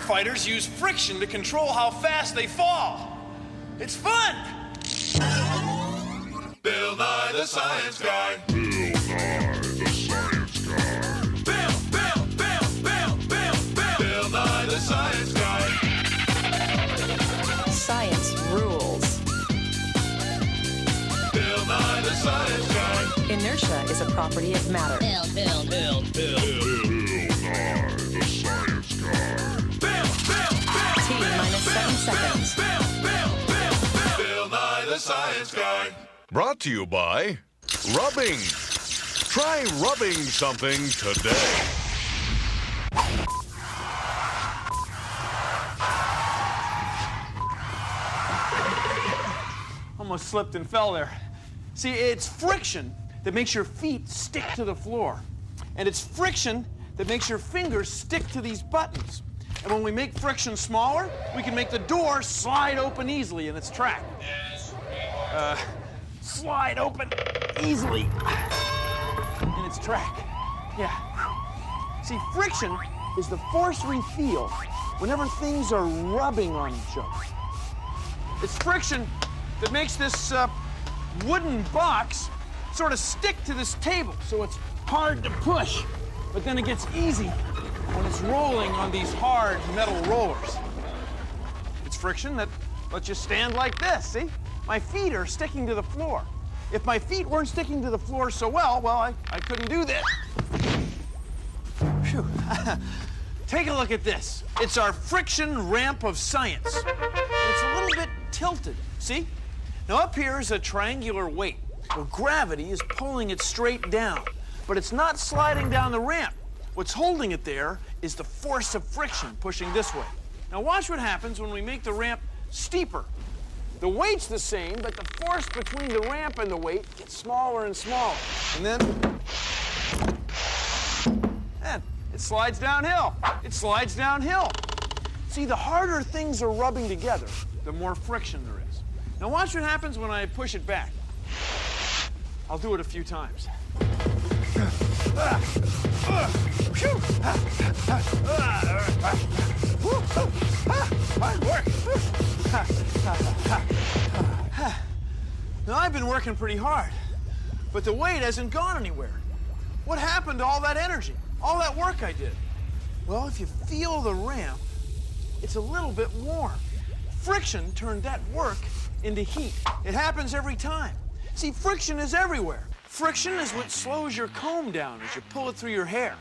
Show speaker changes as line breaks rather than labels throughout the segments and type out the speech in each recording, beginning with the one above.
firefighters use friction to control how fast they fall. It's fun!
Bill Nye the Science Guy.
Bill Nye the Science Guy.
Bill Nye the Science Guy.
Science rules.
Bill Nye the Science Guy.
Inertia is a property of matter.
Bill Nye the Science Guy.
T minus 7 seconds.
Bill Nye the Science Guy.
Brought to you by rubbing. Try rubbing something today.
Almost slipped and fell there. See, it's friction that makes your feet stick to the floor. And it's friction that makes your fingers stick to these buttons. And when we make friction smaller, we can make the door slide open easily in its track. Slide open easily in its track. Yeah. See, friction is the force we feel whenever things are rubbing on each other. It's friction that makes this wooden box sort of stick to this table, so it's hard to push, but then it gets easy when it's rolling on these hard metal rollers. It's friction that lets you stand like this, see? My feet are sticking to the floor. If my feet weren't sticking to the floor so well, I couldn't do this. Phew. Take a look at this. It's our friction ramp of science. And it's a little bit tilted, see? Now up here is a triangular weight. Well, gravity is pulling it straight down, but it's not sliding down the ramp. What's holding it there is the force of friction pushing this way. Now watch what happens when we make the ramp steeper. The weight's the same, but the force between the ramp and the weight gets smaller and smaller. And then it slides downhill. It slides downhill. See, the harder things are rubbing together, the more friction there is. Now watch what happens when I push it back. I'll do it a few times. Hard work. Now, I've been working pretty hard, but the weight hasn't gone anywhere. What happened to all that energy, all that work I did? Well, if you feel the ramp, it's a little bit warm. Friction turned that work into heat. It happens every time. See, friction is everywhere. Friction is what slows your comb down as you pull it through your hair.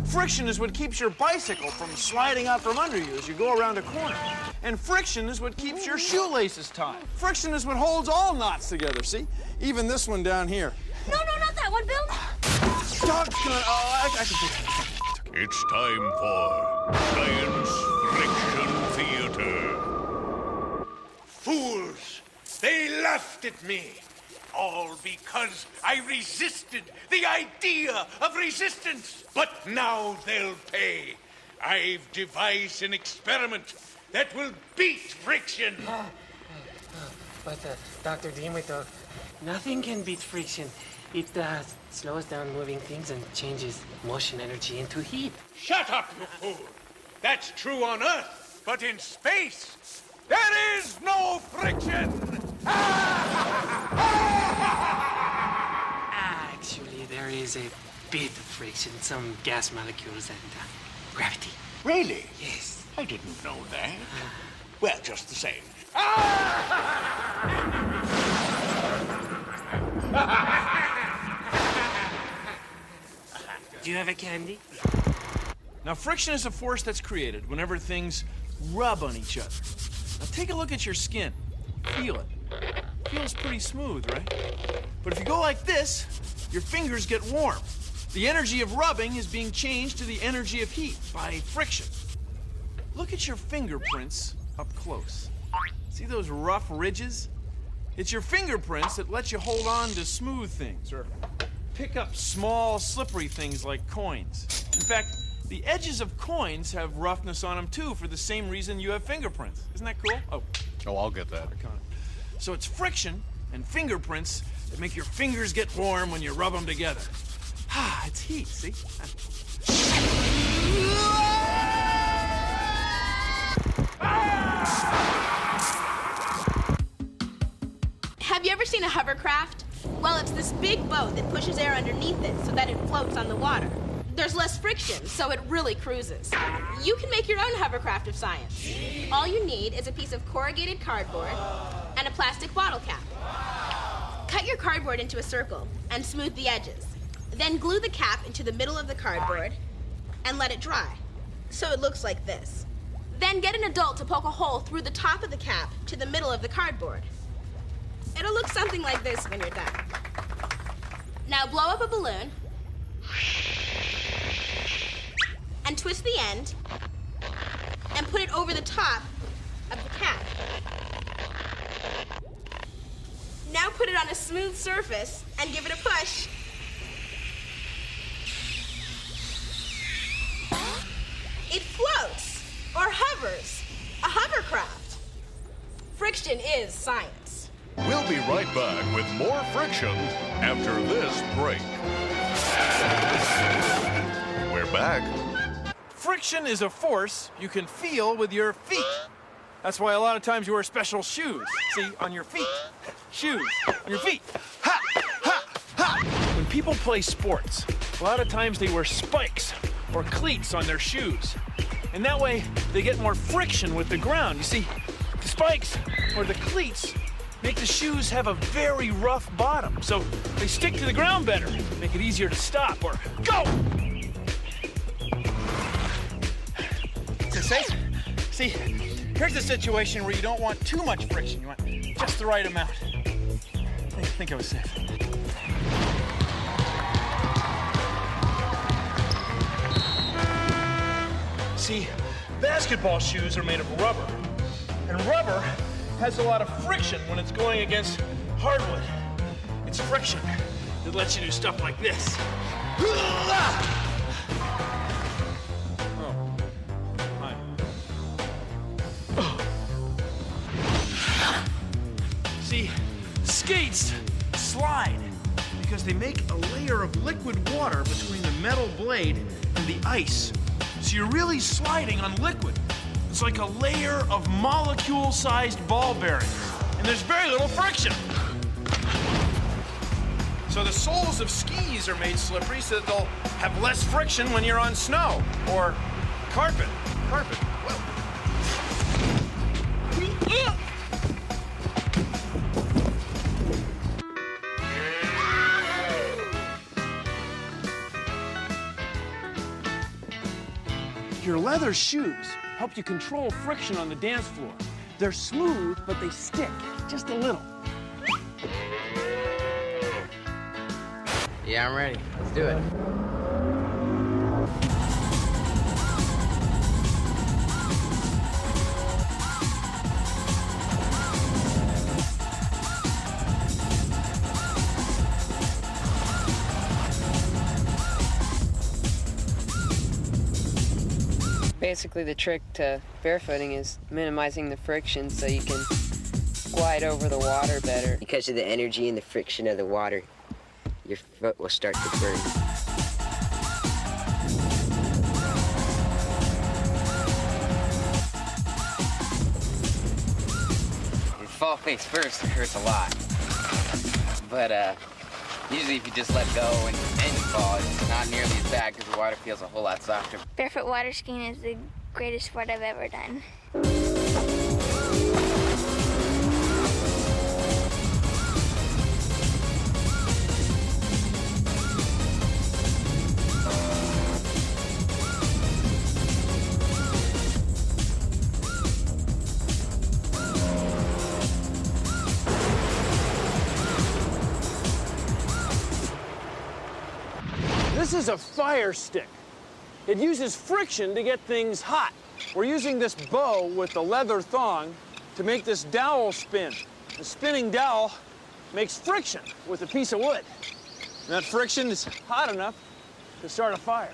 Friction is what keeps your bicycle from sliding out from under you as you go around a corner. And friction is what keeps your shoelaces tied. Friction is what holds all knots together, see? Even this one down here.
No, not that one, Bill.
Dog's gonna, I can take it.
It's time for Science Friction Theater.
Fools! They laughed at me. All because I resisted the idea of resistance. But now they'll pay. I've devised an experiment that will beat friction.
But, Dr. Demeter, nothing can beat friction. It slows down moving things and changes motion energy into heat.
Shut up, you fool. That's true on Earth, but in space, there is no friction.
Actually, there is a bit of friction, some gas molecules and gravity.
Really?
Yes.
I didn't know that. Well, just the same.
Do you have a candy?
Now, friction is a force that's created whenever things rub on each other. Now, take a look at your skin. Feel it. Feels pretty smooth, right? But if you go like this, your fingers get warm. The energy of rubbing is being changed to the energy of heat by friction. Look at your fingerprints up close. See those rough ridges? It's your fingerprints that let you hold on to smooth things or pick up small, slippery things like coins. In fact, the edges of coins have roughness on them too for the same reason you have fingerprints. Isn't that cool?
Oh, I'll get that.
So it's friction and fingerprints that make your fingers get warm when you rub them together. Ah, it's heat, see?
Have you ever seen a hovercraft? Well, it's this big boat that pushes air underneath it so that it floats on the water. There's less friction, so it really cruises. You can make your own hovercraft of science. All you need is a piece of corrugated cardboard and a plastic bottle cap. Cut your cardboard into a circle and smooth the edges. Then glue the cap into the middle of the cardboard and let it dry, so it looks like this. Then get an adult to poke a hole through the top of the cap to the middle of the cardboard. It'll look something like this when you're done. Now blow up a balloon and twist the end and put it over the top of the cap. Now put it on a smooth surface and give it a push. It floats or hovers, a hovercraft. Friction is science.
We'll be right back with more friction after this break. We're back.
Friction is a force you can feel with your feet. That's why a lot of times you wear special shoes. See, on your feet. Shoes, on your feet. Ha! Ha! Ha! When people play sports, a lot of times they wear spikes or cleats on their shoes. And that way, they get more friction with the ground. You see, the spikes or the cleats make the shoes have a very rough bottom, so they stick to the ground better, make it easier to stop or go! Is it safe? See, here's the situation where you don't want too much friction. You want just the right amount. I think I was safe. See, basketball shoes are made of rubber. And rubber has a lot of friction when it's going against hardwood. It's friction that lets you do stuff like this. See, skates slide because they make a layer of liquid water between the metal blade and the ice. So you're really sliding on liquid. It's like a layer of molecule-sized ball bearings, and there's very little friction. So the soles of skis are made slippery so that they'll have less friction when you're on snow or carpet. Whoa. Your leather shoes help you control friction on the dance floor. They're smooth, but they stick just a little.
Yeah, I'm ready. Let's do it.
Basically, the trick to barefooting is minimizing the friction so you can glide over the water better.
Because of the energy and the friction of the water, your foot will start to burn. You fall face first, it hurts a lot. But usually if you just let go and you fall, it's not nearly as bad because the water feels a whole lot softer.
Barefoot water skiing is the greatest sport I've ever done.
This is a fire stick. It uses friction to get things hot. We're using this bow with the leather thong to make this dowel spin. The spinning dowel makes friction with a piece of wood. And that friction is hot enough to start a fire.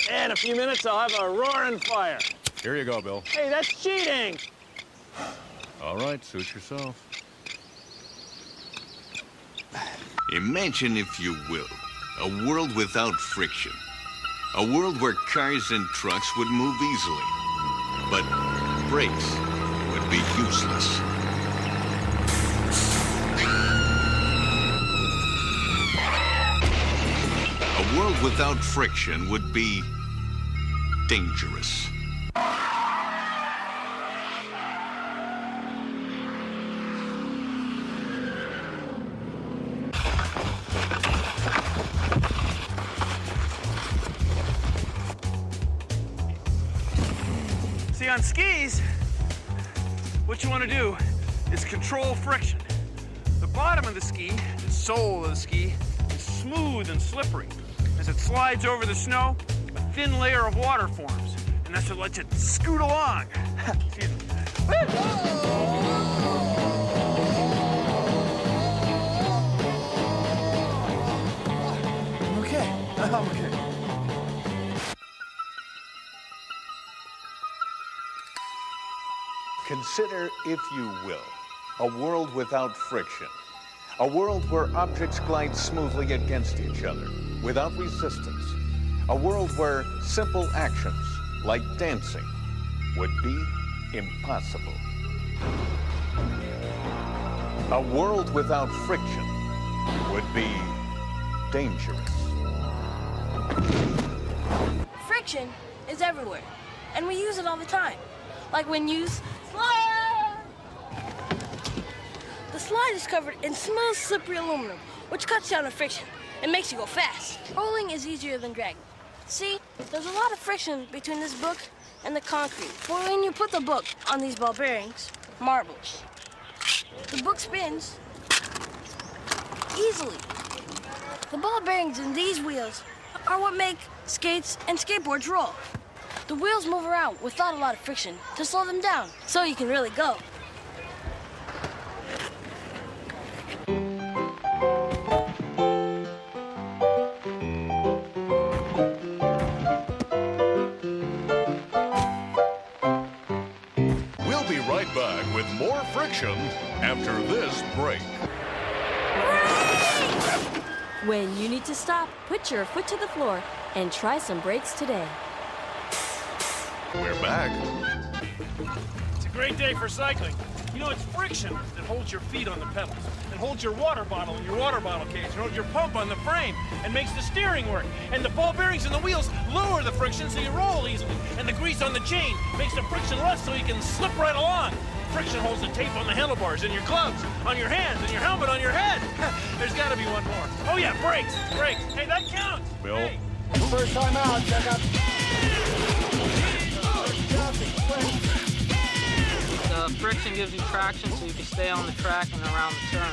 And in a few minutes, I'll have a roaring fire.
Here you go, Bill.
Hey, that's cheating!
All right, suit yourself.
Imagine, if you will, a world without friction. A world where cars and trucks would move easily. But brakes would be useless. without friction would be dangerous.
See, on skis, what you want to do is control friction. The bottom of the ski, the sole of the ski, is smooth and slippery. As it slides over the snow, a thin layer of water forms, and that's what lets you scoot along. Excuse me. I'm okay.
Consider, if you will, a world without friction. A world where objects glide smoothly against each other, without resistance. A world where simple actions, like dancing, would be impossible. A world without friction would be dangerous.
Friction is everywhere, and we use it all the time. Like when you slide. The slide is covered in smooth, slippery aluminum, which cuts down on friction and makes you go fast. Rolling is easier than dragging. See, there's a lot of friction between this book and the concrete. But when you put the book on these ball bearings, marbles, the book spins easily. The ball bearings in these wheels are what make skates and skateboards roll. The wheels move around without a lot of friction to slow them down, so you can really go.
We'll be right back with more friction after this break.
When you need to stop, put your foot to the floor and try some brakes today.
We're back.
It's a great day for cycling. You know, it's friction that holds your feet on the pedals, and holds your water bottle in your water bottle case, and holds your pump on the frame, and makes the steering work. And the ball bearings in the wheels lower the friction so you roll easily. And the grease on the chain makes the friction less so you can slip right along. Friction holds the tape on the handlebars, in your gloves, on your hands, and your helmet on your head. There's got to be one more. Oh yeah, brakes. Hey, that counts.
Bill.
Hey.
First time out, check out.
The friction gives you traction so you can stay on the track and around the turn.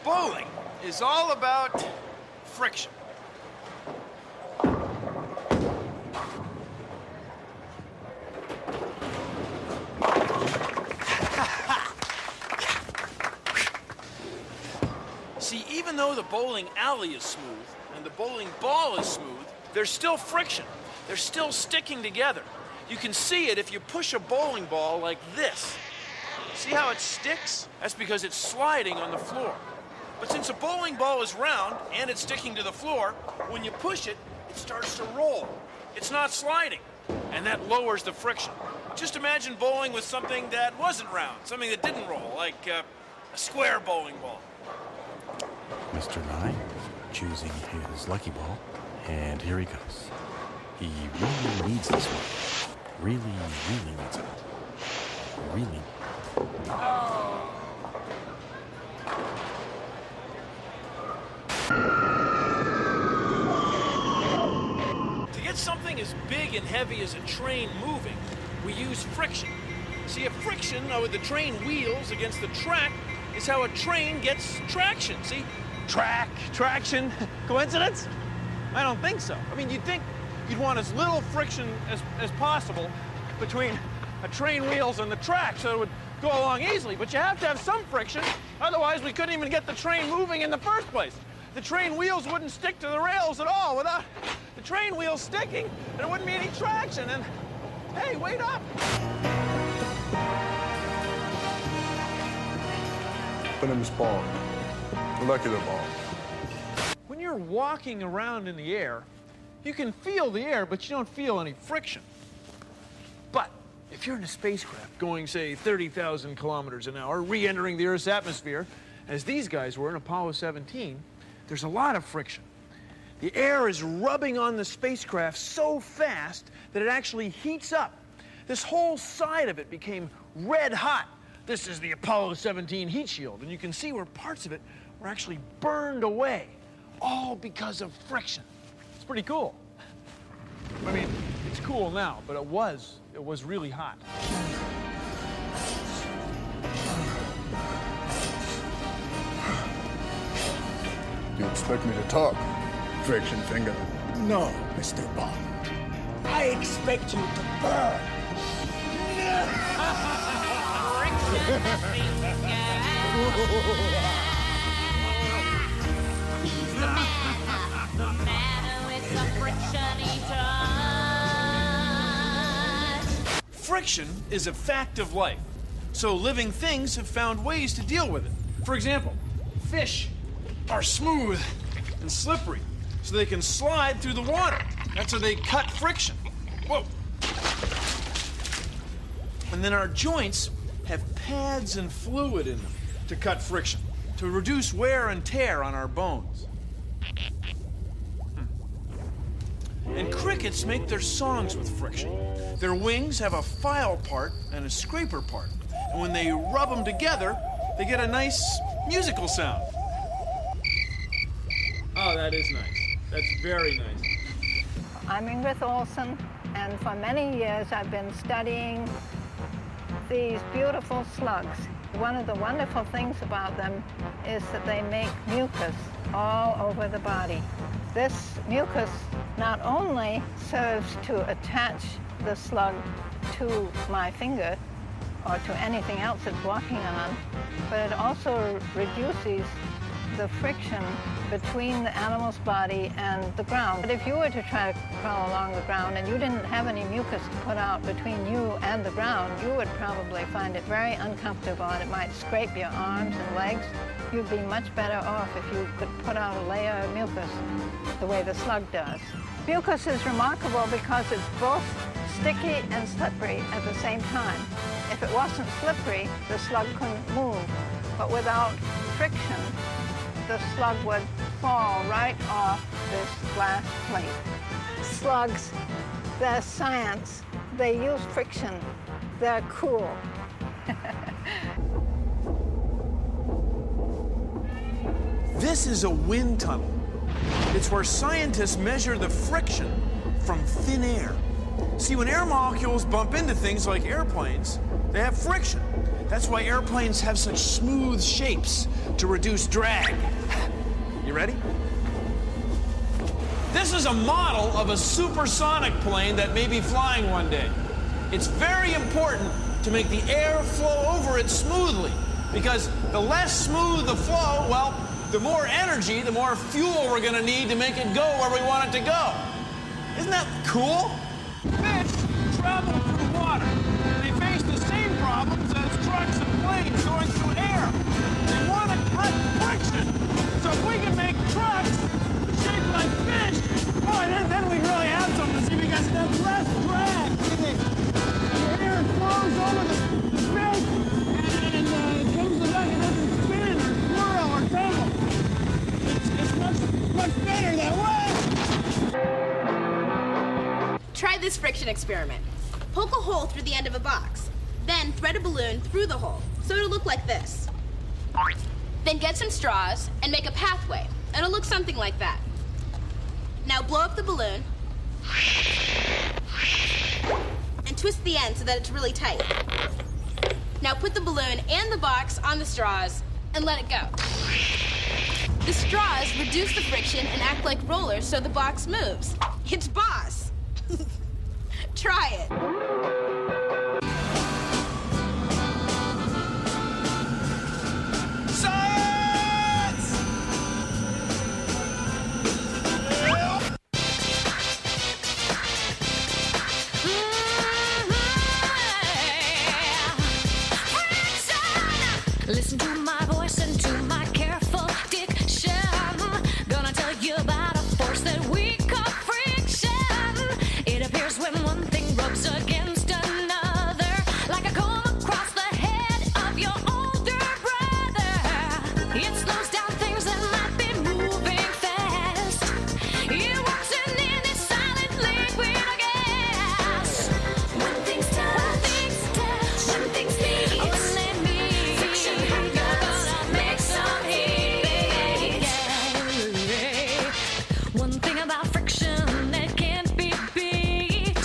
Bowling is all about friction. See, even though the bowling alley is smooth and the bowling ball is smooth, there's still friction. They're still sticking together. You can see it if you push a bowling ball like this. See how it sticks? That's because it's sliding on the floor. But since a bowling ball is round and it's sticking to the floor, when you push it, it starts to roll. It's not sliding, and that lowers the friction. Just imagine bowling with something that wasn't round, something that didn't roll, like a square bowling ball.
Mr. Nye, choosing his lucky ball, and here he goes. He really needs this one. Really needs it. Really.
To get something as big and heavy as a train moving, we use friction. See, a friction with the train wheels against the track is how a train gets traction. See? Traction. Coincidence? I don't think so. I mean, you'd think you'd want as little friction as possible between a train wheels and the track so it would go along easily, but you have to have some friction, otherwise we couldn't even get the train moving in the first place. The train wheels wouldn't stick to the rails at all. Without the train wheels sticking, there wouldn't be any traction, and hey, wait up!
My name is Paul. Molecular ball.
When you're walking around in the air, you can feel the air, but you don't feel any friction. But if you're in a spacecraft going, say, 30,000 kilometers an hour, re-entering the Earth's atmosphere, as these guys were in Apollo 17, there's a lot of friction. The air is rubbing on the spacecraft so fast that it actually heats up. This whole side of it became red hot. This is the Apollo 17 heat shield, and you can see where parts of it were actually burned away, all because of friction. It's pretty cool. I mean, it's cool now, but it was really hot.
You expect me to talk, friction finger?
No, Mr. Bond. I expect you to burn.
Friction is a fact of life, so living things have found ways to deal with it. For example, fish are smooth and slippery, so they can slide through the water. That's how they cut friction. Whoa. And then our joints have pads and fluid in them to cut friction, to reduce wear and tear on our bones. And crickets make their songs with friction. Their wings have a file part and a scraper part. And when they rub them together, they get a nice musical sound. Oh, that is nice. That's very nice.
I'm Ingrid Olson, and for many years I've been studying these beautiful slugs. One of the wonderful things about them is that they make mucus all over the body. This mucus not only serves to attach the slug to my finger or to anything else it's walking on, but it also reduces the friction between the animal's body and the ground. But if you were to try to crawl along the ground and you didn't have any mucus to put out between you and the ground, you would probably find it very uncomfortable and it might scrape your arms and legs. You'd be much better off if you could put out a layer of mucus the way the slug does. Mucus is remarkable because it's both sticky and slippery at the same time. If it wasn't slippery, the slug couldn't move. But without friction, the slug would fall right off this glass plate. Slugs, they're science. They use friction. They're cool.
This is a wind tunnel. It's where scientists measure the friction from thin air. See, when air molecules bump into things like airplanes, they have friction. That's why airplanes have such smooth shapes, to reduce drag. You ready? This is a model of a supersonic plane that may be flying one day. It's very important to make the air flow over it smoothly, because the less smooth the flow, well, the more energy, the more fuel we're gonna need to make it go where we want it to go. Isn't that cool? Fish travel through water. They face the same problems as trucks and planes going through air. They want to cut friction. So if we can make trucks shaped like fish, boy, then we really have something to see, because there's less drag. The air flows over the fish and it comes to back and doesn't spin or swirl or tumble. It's much better that way.
Try this friction experiment. Poke a hole through the end of a box. Then thread a balloon through the hole, so it'll look like this. Then get some straws and make a pathway. It'll look something like that. Now blow up the balloon and twist the end so that it's really tight. Now put the balloon and the box on the straws and let it go. The straws reduce the friction and act like rollers so the box moves. It's boss. Try it.
Science!
Listen to my voice and rubs against another, like a comb across the head of your older brother. It slows down things that might be moving fast. It works in this silent liquid gas. When things touch, when things meet, when they meet, friction happens, make some heat. One thing about friction that can't be beat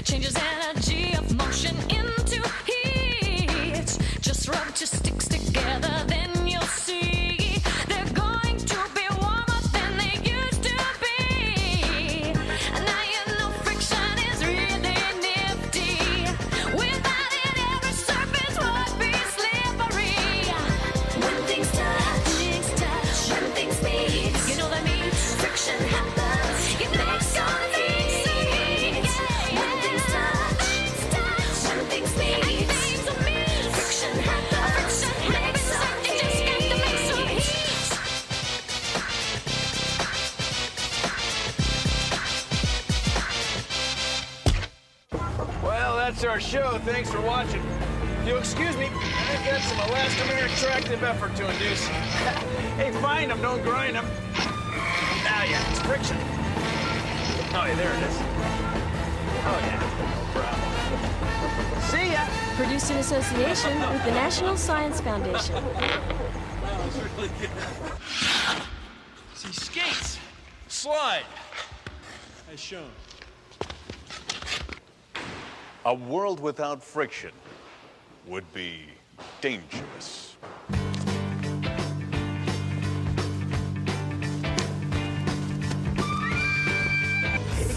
changes energy of motion into heat. Just rub two sticks together, then you'll see they're going to be warmer than they used to be. And now you know friction is really nifty. Without it, every surface would be slippery. When things touch, when things meet, you know that means friction happens. You make some heat. When things touch, when things meet, friction happens. Makes some heat. Just got to make some heat.
Well, that's our show. Thanks for watching. If you'll excuse me, I've got some elastomeric tractive effort to induce. Hey, find them, don't grind them. Ah, yeah, it's friction. Oh, yeah, there it is. Oh, yeah, no problem. See ya.
Produced in association with the National Science Foundation.
That was really good. See, skates. Slide. As shown.
A world without friction would be dangerous.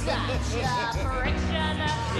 Such a friction of